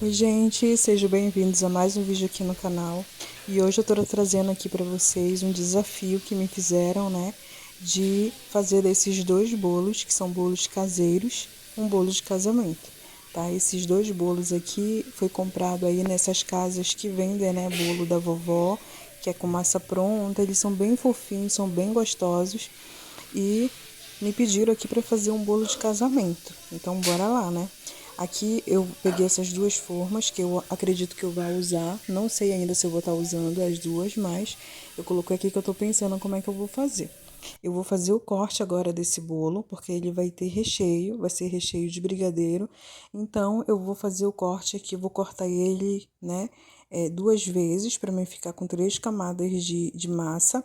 Oi gente, sejam bem-vindos a mais um vídeo aqui no canal. E hoje eu tô trazendo aqui para vocês um desafio que me fizeram, né, de fazer desses dois bolos, que são bolos caseiros, um bolo de casamento, tá? Esses dois bolos aqui foi comprado aí nessas casas que vendem, né, bolo da vovó, que é com massa pronta. Eles são bem fofinhos, são bem gostosos e me pediram aqui para fazer um bolo de casamento. Então bora lá, né? Aqui eu peguei essas duas formas que eu acredito que eu vou usar. Não sei ainda se eu vou estar usando as duas, mas eu coloquei aqui que eu tô pensando como é que eu vou fazer. Eu vou fazer o corte agora desse bolo, porque ele vai ter recheio, vai ser recheio de brigadeiro. Então eu vou fazer o corte aqui, vou cortar ele, né, duas vezes para mim ficar com 3 camadas de massa.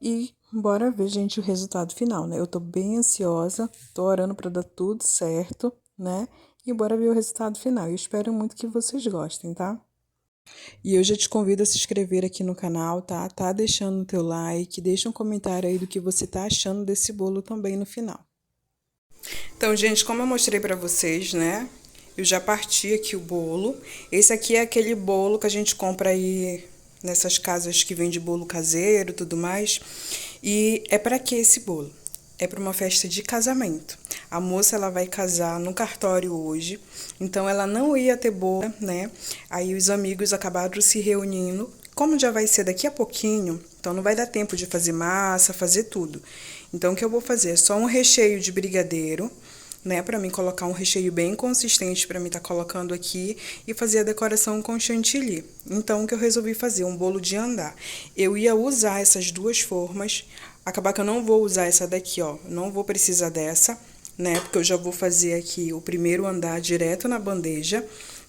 E bora ver, gente, o resultado final, né? Eu tô bem ansiosa, tô orando para dar tudo certo, né? E bora ver o resultado final. Eu espero muito que vocês gostem, tá? E eu já te convido a se inscrever aqui no canal, tá? Tá deixando o teu like, deixa um comentário aí do que você tá achando desse bolo também no final. Então, gente, como eu mostrei pra vocês, né? Eu já parti aqui o bolo. Esse aqui é aquele bolo que a gente compra aí nessas casas que vende bolo caseiro e tudo mais. E é para que esse bolo? É para uma festa de casamento. A moça ela vai casar no cartório hoje, então ela não ia ter bolo, né? Aí os amigos acabaram se reunindo. Como já vai ser daqui a pouquinho, então não vai dar tempo de fazer massa, fazer tudo. Então o que eu vou fazer? Só um recheio de brigadeiro, né, para mim colocar um recheio bem consistente para mim estar colocando aqui e fazer a decoração com chantilly. Então o que eu resolvi fazer? Um bolo de andar. Eu ia usar essas duas formas, acabar que eu não vou usar essa daqui, ó, não vou precisar dessa, né, porque eu já vou fazer aqui o primeiro andar direto na bandeja,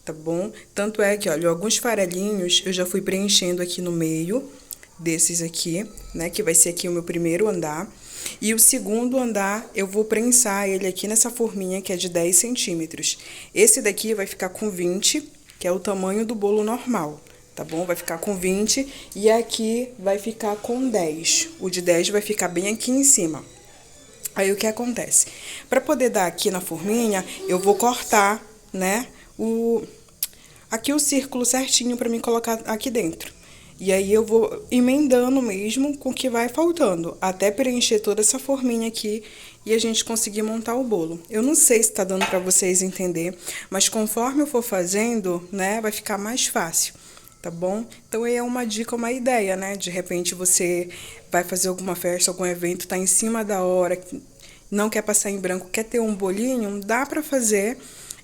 tá bom? Tanto é que, olha, alguns farelinhos eu já fui preenchendo aqui no meio desses aqui, né, que vai ser aqui o meu primeiro andar. E o segundo andar, eu vou prensar ele aqui nessa forminha que é de 10 centímetros. Esse daqui vai ficar com 20, que é o tamanho do bolo normal, tá bom? Vai ficar com 20 e aqui vai ficar com 10. O de 10 vai ficar bem aqui em cima. Aí o que acontece? Para poder dar aqui na forminha, eu vou cortar, né, aqui o círculo certinho para mim colocar aqui dentro. E aí eu vou emendando mesmo com o que vai faltando, até preencher toda essa forminha aqui e a gente conseguir montar o bolo. Eu não sei se tá dando para vocês entender, mas conforme eu for fazendo, né, vai ficar mais fácil, tá bom? Então aí é uma dica, uma ideia, né? De repente você vai fazer alguma festa, algum evento, tá em cima da hora, não quer passar em branco, quer ter um bolinho, dá para fazer.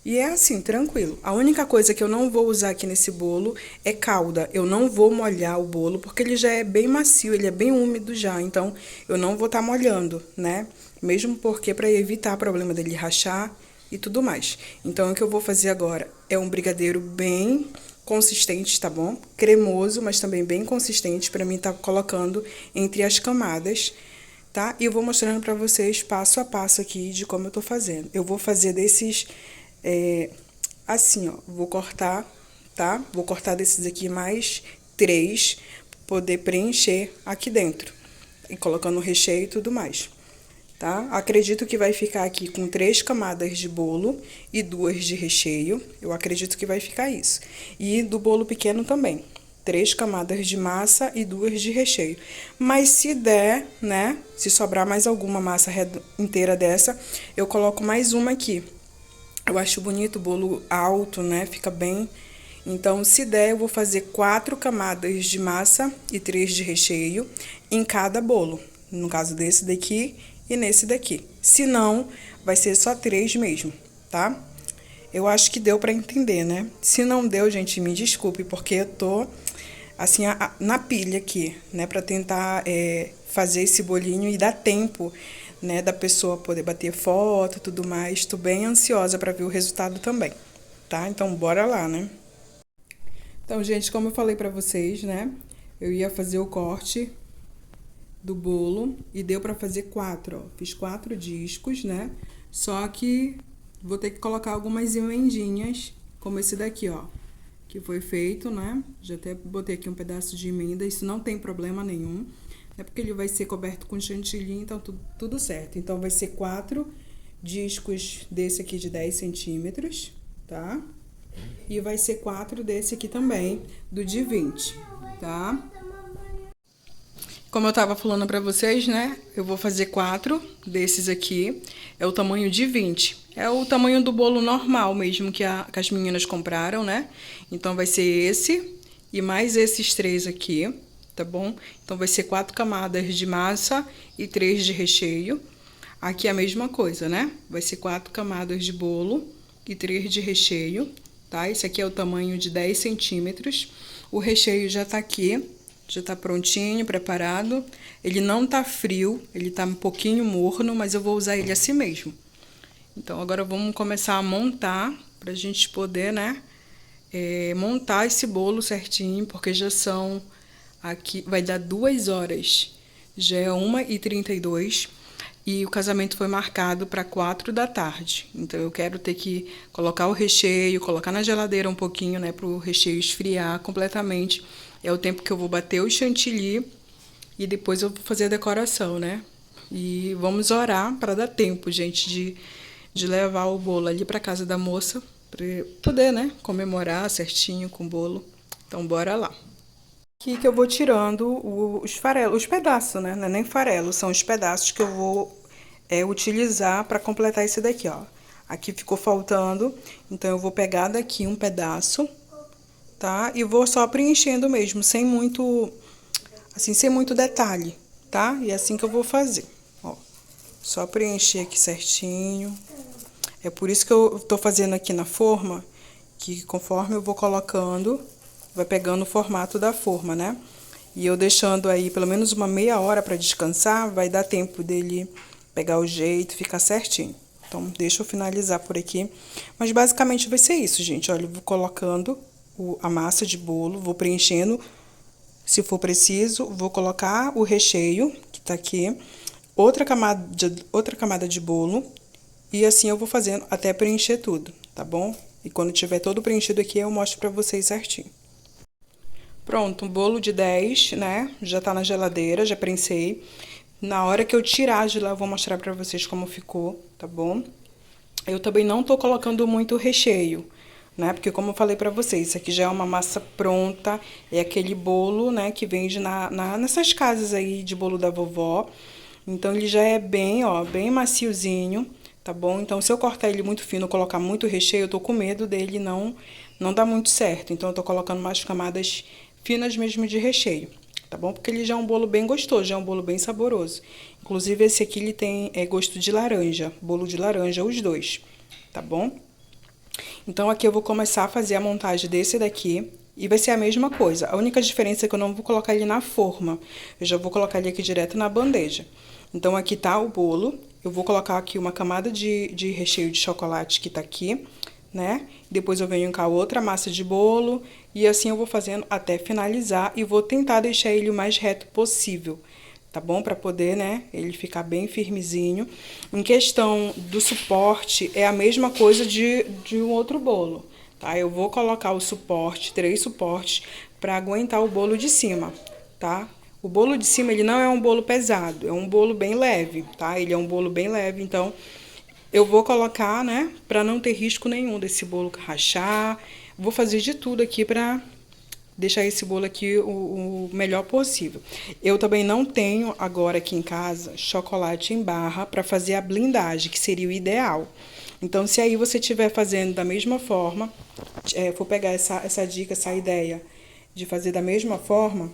E é assim, tranquilo. A única coisa que eu não vou usar aqui nesse bolo é calda. Eu não vou molhar o bolo, porque ele já é bem macio, ele é bem úmido já. Então, eu não vou estar molhando, né? Mesmo porque para evitar problema dele rachar e tudo mais. Então, o que eu vou fazer agora é um brigadeiro bem consistente, tá bom? Cremoso, mas também bem consistente para mim estar colocando entre as camadas, tá? E eu vou mostrando para vocês passo a passo aqui de como eu tô fazendo. Eu vou fazer desses assim, ó, vou cortar, tá? Vou cortar desses aqui mais 3, poder preencher aqui dentro. E colocando o recheio e tudo mais, tá? Acredito que vai ficar aqui com 3 camadas de bolo e 2 de recheio. Eu acredito que vai ficar isso. E do bolo pequeno também. 3 camadas de massa e 2 de recheio. Mas se der, né? Se sobrar mais alguma massa inteira dessa, eu coloco mais uma aqui. Eu acho bonito o bolo alto, né? Fica bem. Então, se der, eu vou fazer 4 camadas de massa e 3 de recheio em cada bolo. No caso desse daqui e nesse daqui. Se não, vai ser só 3 mesmo, tá? Eu acho que deu pra entender, né? Se não deu, gente, me desculpe, porque eu tô, assim, na pilha aqui, né? Pra tentar fazer esse bolinho e dar tempo, né, da pessoa poder bater foto e tudo mais. Tô bem ansiosa para ver o resultado também, tá? Então, bora lá, né? Então, gente, como eu falei para vocês, né, eu ia fazer o corte do bolo e deu para fazer 4, ó. Fiz 4 discos, né? Só que vou ter que colocar algumas emendinhas, como esse daqui, ó, que foi feito, né? Já até botei aqui um pedaço de emenda, isso não tem problema nenhum. É porque ele vai ser coberto com chantilly, então tudo certo. Então, vai ser 4 discos desse aqui de 10 centímetros, tá? E vai ser 4 desse aqui também, do de 20, tá? Como eu tava falando pra vocês, né? Eu vou fazer 4 desses aqui. É o tamanho de 20. É o tamanho do bolo normal mesmo que as meninas compraram, né? Então, vai ser esse e mais esses 3 aqui, tá bom? Então, vai ser 4 camadas de massa e 3 de recheio. Aqui é a mesma coisa, né? Vai ser 4 camadas de bolo e 3 de recheio, tá? Esse aqui é o tamanho de 10 centímetros. O recheio já tá aqui. Já tá prontinho, preparado. Ele não tá frio, ele tá um pouquinho morno, mas eu vou usar ele assim mesmo. Então, agora vamos começar a montar, pra gente poder, né, montar esse bolo certinho, porque já são, aqui, vai dar 2 horas. Já é 1h32 e o casamento foi marcado para 4 da tarde. Então, eu quero ter que colocar o recheio, colocar na geladeira um pouquinho, né, pro recheio esfriar completamente. É o tempo que eu vou bater o chantilly e depois eu vou fazer a decoração, né? E vamos orar para dar tempo, gente, de levar o bolo ali para casa da moça, para poder, né, comemorar certinho com o bolo. Então, bora lá. Aqui que eu vou tirando os farelos, os pedaços, né? Não é nem farelo, são os pedaços que eu vou utilizar para completar esse daqui, ó. Aqui ficou faltando, então eu vou pegar daqui um pedaço, tá? E vou só preenchendo mesmo, sem muito, assim, sem muito detalhe, tá? E é assim que eu vou fazer, ó. Só preencher aqui certinho. É por isso que eu tô fazendo aqui na forma, que conforme eu vou colocando, vai pegando o formato da forma, né? E eu deixando aí pelo menos uma meia hora para descansar, vai dar tempo dele pegar o jeito, ficar certinho. Então, deixa eu finalizar por aqui. Mas basicamente vai ser isso, gente. Olha, eu vou colocando a massa de bolo, vou preenchendo, se for preciso, vou colocar o recheio, que tá aqui, outra camada de bolo, e assim eu vou fazendo até preencher tudo, tá bom? E quando tiver todo preenchido aqui, eu mostro pra vocês certinho. Pronto, um bolo de 10, né? Já tá na geladeira, já prensei. Na hora que eu tirar de lá, eu vou mostrar pra vocês como ficou, tá bom? Eu também não tô colocando muito recheio, né? Porque como eu falei pra vocês, isso aqui já é uma massa pronta, é aquele bolo, né, que vende nessas casas aí de bolo da vovó. Então, ele já é bem, ó, bem maciozinho, tá bom? Então, se eu cortar ele muito fino, colocar muito recheio, eu tô com medo dele não dar muito certo. Então, eu tô colocando mais camadas finas mesmo de recheio, tá bom? Porque ele já é um bolo bem gostoso, já é um bolo bem saboroso. Inclusive, esse aqui, ele tem gosto de laranja, bolo de laranja, os dois, tá bom? Então, aqui eu vou começar a fazer a montagem desse daqui. E vai ser a mesma coisa. A única diferença é que eu não vou colocar ele na forma. Eu já vou colocar ele aqui direto na bandeja. Então, aqui tá o bolo. Eu vou colocar aqui uma camada de recheio de chocolate que tá aqui, né? Depois eu venho com a outra massa de bolo. E assim eu vou fazendo até finalizar. E vou tentar deixar ele o mais reto possível, tá bom? Para poder, né, ele ficar bem firmezinho. Em questão do suporte, é a mesma coisa de um outro bolo, tá? Eu vou colocar o suporte, 3 suportes, para aguentar o bolo de cima, tá? O bolo de cima, ele não é um bolo pesado, é um bolo bem leve, tá? Ele é um bolo bem leve, então eu vou colocar, né, para não ter risco nenhum desse bolo rachar. Vou fazer de tudo aqui para deixar esse bolo aqui o melhor possível. Eu também não tenho agora aqui em casa chocolate em barra para fazer a blindagem, que seria o ideal. Então, se aí você estiver fazendo da mesma forma, for pegar essa dica, essa ideia de fazer da mesma forma,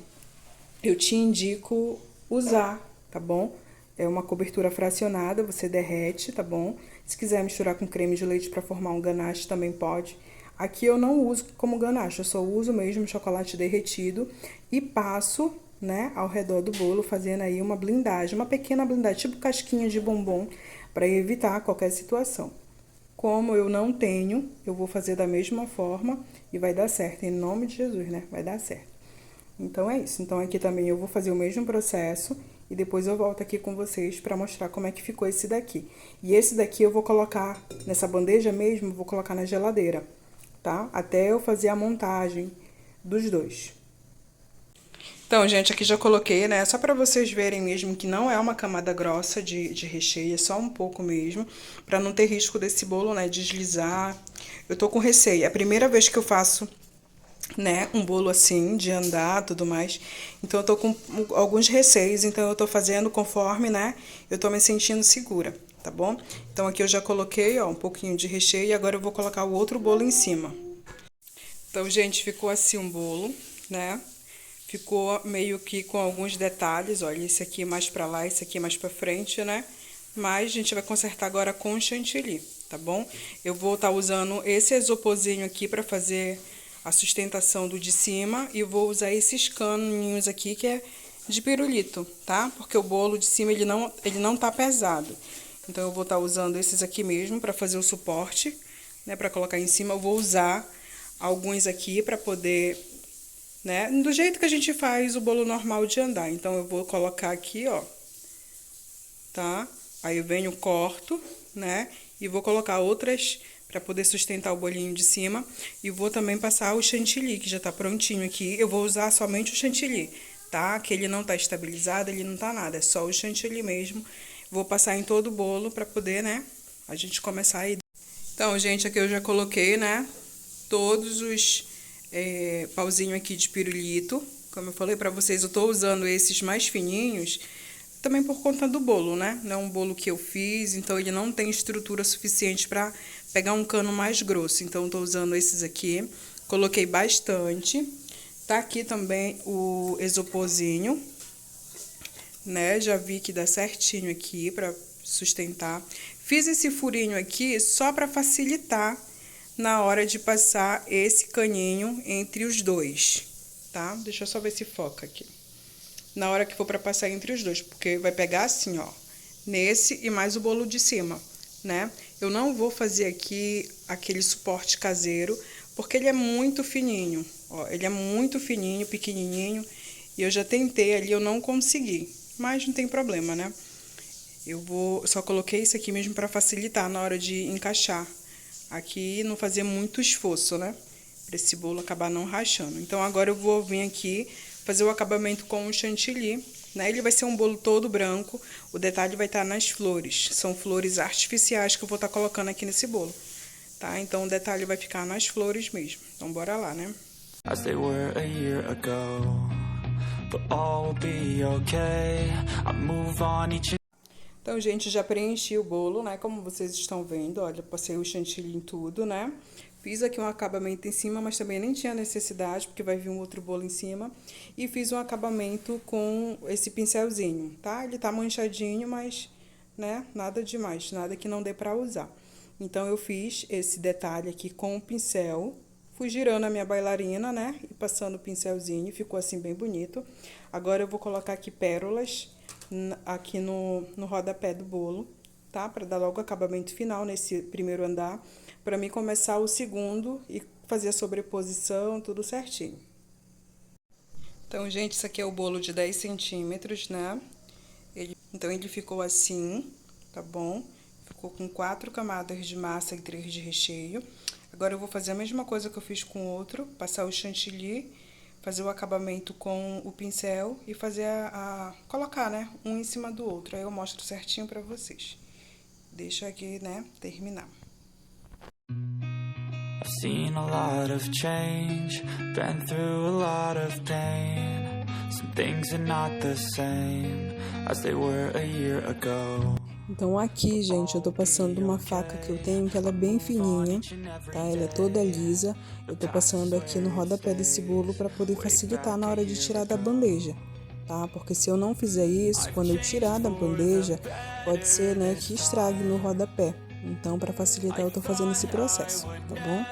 eu te indico usar, tá bom? É uma cobertura fracionada, você derrete, tá bom? Se quiser misturar com creme de leite para formar um ganache, também pode. Aqui eu não uso como ganache, eu só uso mesmo chocolate derretido e passo, né, ao redor do bolo, fazendo aí uma blindagem, uma pequena blindagem, tipo casquinha de bombom, para evitar qualquer situação. Como eu não tenho, eu vou fazer da mesma forma e vai dar certo, em nome de Jesus, né? Vai dar certo. Então, é isso. Então, aqui também eu vou fazer o mesmo processo e depois eu volto aqui com vocês para mostrar como é que ficou esse daqui. E esse daqui eu vou colocar nessa bandeja mesmo, vou colocar na geladeira, tá? Até eu fazer a montagem dos dois. Então, gente, aqui já coloquei, né? Só pra vocês verem mesmo que não é uma camada grossa de recheio, é só um pouco mesmo, pra não ter risco desse bolo, né, deslizar. Eu tô com receio, é a primeira vez que eu faço, né, um bolo assim, de andar, tudo mais. Então, eu tô com alguns receios, então eu tô fazendo conforme, né, eu tô me sentindo segura, tá bom? Então, aqui eu já coloquei, ó, um pouquinho de recheio e agora eu vou colocar o outro bolo em cima. Então, gente, ficou assim um bolo, né? Ficou meio que com alguns detalhes, olha, esse aqui mais pra lá, esse aqui mais pra frente, né? Mas a gente vai consertar agora com chantilly, tá bom? Eu vou estar usando esse isoporzinho aqui pra fazer a sustentação do de cima e vou usar esses caninhos aqui que é de pirulito, tá? Porque o bolo de cima ele não tá pesado. Então eu vou estar usando esses aqui mesmo pra fazer o suporte, né, pra colocar em cima. Eu vou usar alguns aqui pra poder, né, do jeito que a gente faz o bolo normal de andar. Então, eu vou colocar aqui, ó, tá? Aí eu venho, corto, né, e vou colocar outras pra poder sustentar o bolinho de cima. E vou também passar o chantilly, que já tá prontinho aqui. Eu vou usar somente o chantilly, tá? Que ele não tá estabilizado, ele não tá nada, é só o chantilly mesmo. Vou passar em todo o bolo pra poder, né, a gente começar aí. Então, gente, aqui eu já coloquei, né, todos os pauzinho aqui de pirulito. Como eu falei pra vocês, eu tô usando esses mais fininhos, também por conta do bolo, né? Não é um bolo que eu fiz, então ele não tem estrutura suficiente pra pegar um cano mais grosso. Então, eu tô usando esses aqui. Coloquei bastante. Tá aqui também o isoporzinho, né? Já vi que dá certinho aqui pra sustentar. Fiz esse furinho aqui só pra facilitar na hora de passar esse caninho entre os dois, tá? Deixa eu só ver se foca aqui. Na hora que for pra passar entre os dois, porque vai pegar assim, ó, nesse e mais o bolo de cima, né? Eu não vou fazer aqui aquele suporte caseiro, porque ele é muito fininho, ó, ele é muito fininho, pequenininho, e eu já tentei ali, eu não consegui, mas não tem problema, né? Só coloquei isso aqui mesmo pra facilitar na hora de encaixar. Aqui não fazer muito esforço, né? Pra esse bolo acabar não rachando. Então, agora eu vou vir aqui fazer o acabamento com o chantilly, né? Ele vai ser um bolo todo branco. O detalhe vai estar nas flores. São flores artificiais que eu vou estar colocando aqui nesse bolo, tá? Então, o detalhe vai ficar nas flores mesmo. Então, bora lá, né? As they were a year ago, but all will be okay. I move on each. Então, gente, já preenchi o bolo, né? Como vocês estão vendo, olha, passei o chantilly em tudo, né? Fiz aqui um acabamento em cima, mas também nem tinha necessidade, porque vai vir um outro bolo em cima. E fiz um acabamento com esse pincelzinho, tá? Ele tá manchadinho, mas, né, nada demais, nada que não dê pra usar. Então, eu fiz esse detalhe aqui com o pincel. Fui girando a minha bailarina, né? E passando o pincelzinho, ficou assim bem bonito. Agora, eu vou colocar aqui pérolas aqui no rodapé do bolo, tá? Pra dar logo o acabamento final nesse primeiro andar, pra mim começar o segundo e fazer a sobreposição, tudo certinho. Então, gente, isso aqui é o bolo de 10 centímetros, né? Então, ele ficou assim, tá bom? Ficou com 4 camadas de massa e 3 de recheio. Agora, eu vou fazer a mesma coisa que eu fiz com o outro, passar o chantilly, fazer o acabamento com o pincel e fazer colocar, né, um em cima do outro. Aí eu mostro certinho pra vocês. Deixa aqui, né, terminar. I've seen a lot of change, been through a lot of pain. Some things are not the same as they were a year ago. Então, aqui, gente, eu tô passando uma faca que eu tenho, que ela é bem fininha, tá? Ela é toda lisa. Eu tô passando aqui no rodapé desse bolo pra poder facilitar na hora de tirar da bandeja, tá? Porque se eu não fizer isso, quando eu tirar da bandeja, pode ser, né, que estrague no rodapé. Então, pra facilitar, eu tô fazendo esse processo, tá bom?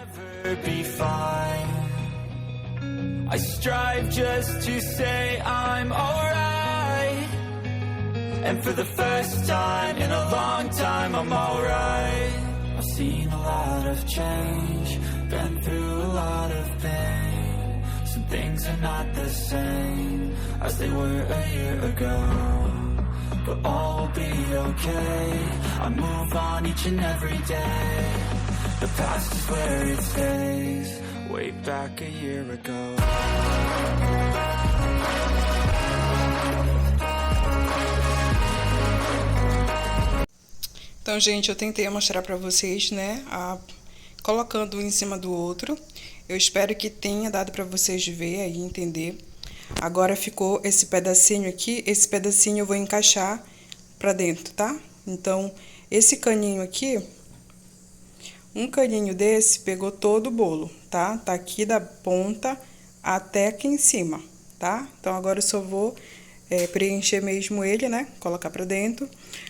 I strive just to say I'm alright. And for the first time in a long time, I'm alright. I've seen a lot of change, been through a lot of pain. Some things are not the same as they were a year ago. But all will be okay. I move on each and every day. The past is where it stays. Way back a year ago. Então, gente, eu tentei mostrar pra vocês, né, colocando um em cima do outro. Eu espero que tenha dado pra vocês ver aí, entender. Agora ficou esse pedacinho aqui, esse pedacinho eu vou encaixar pra dentro, tá? Então, esse caninho aqui, um caninho desse pegou todo o bolo, tá? Tá aqui da ponta até aqui em cima, tá? Então, agora eu só vou preencher mesmo ele, né? Colocar pra dentro.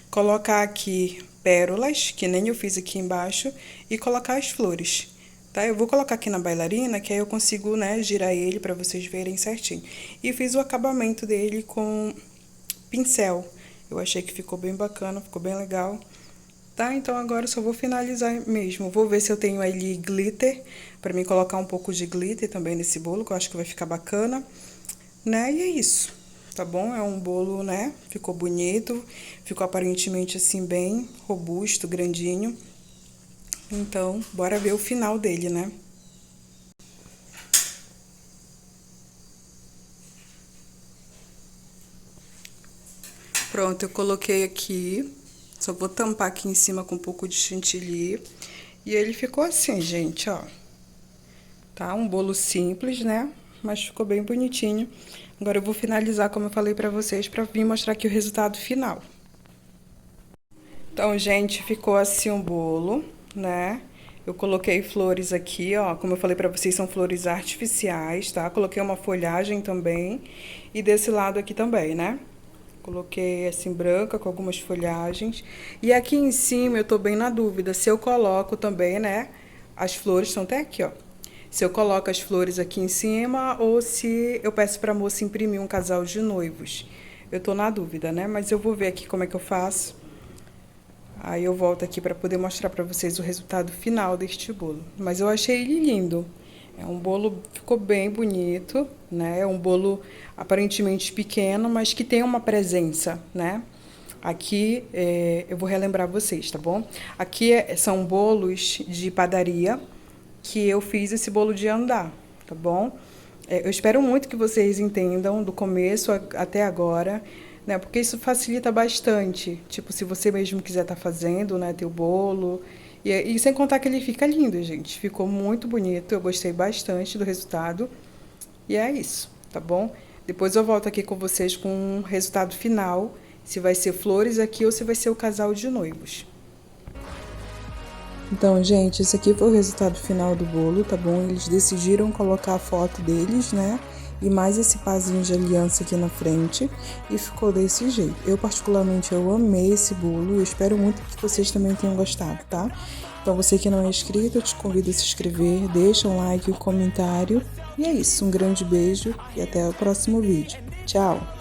Colocar aqui pérolas, que nem eu fiz aqui embaixo, e colocar as flores, tá? Eu vou colocar aqui na bailarina, que aí eu consigo, né, girar ele pra vocês verem certinho. E fiz o acabamento dele com pincel. Eu achei que ficou bem bacana, ficou bem legal. Tá? Então, agora eu só vou finalizar mesmo. Vou ver se eu tenho ali glitter, pra mim colocar um pouco de glitter também nesse bolo, que eu acho que vai ficar bacana, né? E é isso, tá bom? É um bolo, né? Ficou bonito, ficou aparentemente assim bem robusto, grandinho. Então, bora ver o final dele, né? Pronto, eu coloquei aqui. Só vou tampar aqui em cima com um pouco de chantilly. E ele ficou assim, gente, ó. Tá? Um bolo simples, né? Mas ficou bem bonitinho. Agora eu vou finalizar, como eu falei pra vocês, pra vir mostrar aqui o resultado final. Então, gente, ficou assim um bolo, né? Eu coloquei flores aqui, ó, como eu falei pra vocês, são flores artificiais, tá? Coloquei uma folhagem também, e desse lado aqui também, né? Coloquei assim branca com algumas folhagens. E aqui em cima eu tô bem na dúvida se eu coloco também, né? As flores estão até aqui, ó. Se eu coloco as flores aqui em cima ou se eu peço pra moça imprimir um casal de noivos. Eu tô na dúvida, né? Mas eu vou ver aqui como é que eu faço. Aí eu volto aqui pra poder mostrar pra vocês o resultado final deste bolo. Mas eu achei ele lindo. É um bolo, ficou bem bonito, né? É um bolo aparentemente pequeno, mas que tem uma presença, né? Aqui, eu vou relembrar vocês, tá bom? Aqui são bolos de padaria, que eu fiz esse bolo de andar, tá bom? Eu espero muito que vocês entendam do começo até agora, né? Porque isso facilita bastante. Tipo, se você mesmo quiser estar fazendo, né, teu bolo. E sem contar que ele fica lindo, gente. Ficou muito bonito, eu gostei bastante do resultado. E é isso, tá bom? Depois eu volto aqui com vocês com o resultado final, se vai ser flores aqui ou se vai ser o casal de noivos. Então, gente, esse aqui foi o resultado final do bolo, tá bom? Eles decidiram colocar a foto deles, né? E mais esse pazinho de aliança aqui na frente. E ficou desse jeito. Eu, particularmente, eu amei esse bolo. Eu espero muito que vocês também tenham gostado, tá? Então, você que não é inscrito, eu te convido a se inscrever. Deixa um like e um comentário. E é isso. Um grande beijo e até o próximo vídeo. Tchau!